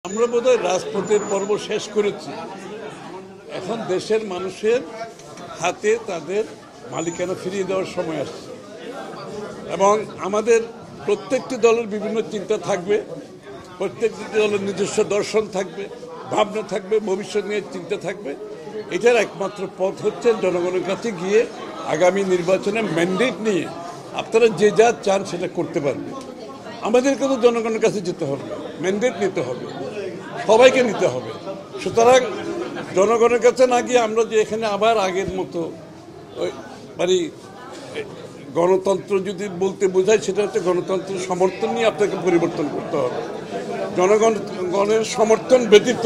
আমরা বোধহয় রাজপথের পর্ব শেষ করেছি। এখন দেশের মানুষের হাতে তাদের মালিকানা ফিরিয়ে দেওয়ার সময় আসছে এবং আমাদের প্রত্যেকটি দলের বিভিন্ন চিন্তা থাকবে, প্রত্যেকটি দলের নিজস্ব দর্শন থাকবে, ভাবনা থাকবে, ভবিষ্যৎ নিয়ে চিন্তা থাকবে। এটার একমাত্র পথ হচ্ছে জনগণের কাছে গিয়ে আগামী নির্বাচনে ম্যান্ডেট নিয়ে আপনারা যে যা চান সেটা করতে পারবে। আমাদেরকে তো জনগণের কাছে যেতে হবে, ম্যান্ডেট নিতে হবে, সবাইকে নিতে হবে। সুতরাং জনগণের কাছে না গিয়ে আমরা যে এখানে আবার আগের মতো ওই মানে গণতন্ত্র যদি বলতে বোঝায়, সেটা হচ্ছে গণতন্ত্রের সমর্থন নিয়ে আপনাকে পরিবর্তন করতে হবে। জনগণের সমর্থন ব্যতীত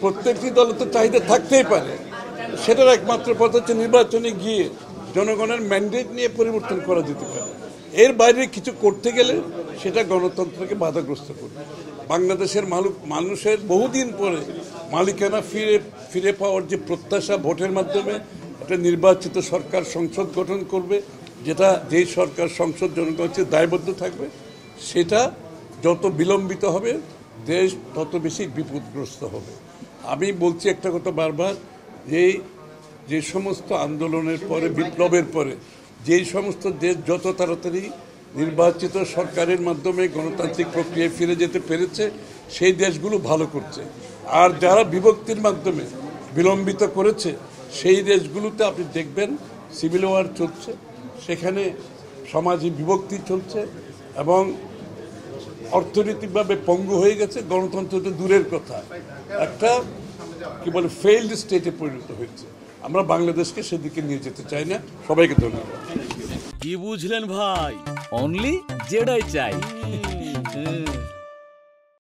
প্রত্যেকটি দলের তো চাহিদা থাকতেই পারে, সেটার একমাত্র পথ হচ্ছে নির্বাচনে গিয়ে জনগণের ম্যান্ডেট নিয়ে পরিবর্তন করা যেতে পারে। এর বাইরে কিছু করতে গেলে সেটা গণতন্ত্রকে বাধাগ্রস্ত করবে। বাংলাদেশের মানুষের বহুদিন পরে মালিকানা ফিরে পাওয়ার যে প্রত্যাশা, ভোটের মাধ্যমে একটা নির্বাচিত সরকার সংসদ গঠন করবে, যেটা যেই সরকার সংসদ জনগণের দায়বদ্ধ থাকবে, সেটা যত বিলম্বিত হবে দেশ তত বেশি বিপদগ্রস্ত হবে। আমি বলছি একটা কথা বারবার, যে সমস্ত আন্দোলনের পরে, বিপ্লবের পরে যেই সমস্ত দেশ যত তাড়াতাড়ি নির্বাচিত সরকারের মাধ্যমে গণতান্ত্রিক প্রক্রিয়ায় ফিরে যেতে পেরেছে, সেই দেশগুলো ভালো করছে। আর যারা বিভক্তির মাধ্যমে বিলম্বিত করেছে, সেই দেশগুলোতে আপনি দেখবেন সিভিল ওয়ার চলছে, সেখানে সমাজে বিভক্তি চলছে এবং অর্থনৈতিকভাবে পঙ্গু হয়ে গেছে। গণতন্ত্র তো দূরের কথা, একটা কি বলে ফেইল্ড স্টেটে পরিণত হয়েছে। আমরা বাংলাদেশকে সেদিকে নিয়ে যেতে চাই না। সবাইকে ধন্যবাদ। কি বুঝলেন ভাই? অনলি যেটাই চাই।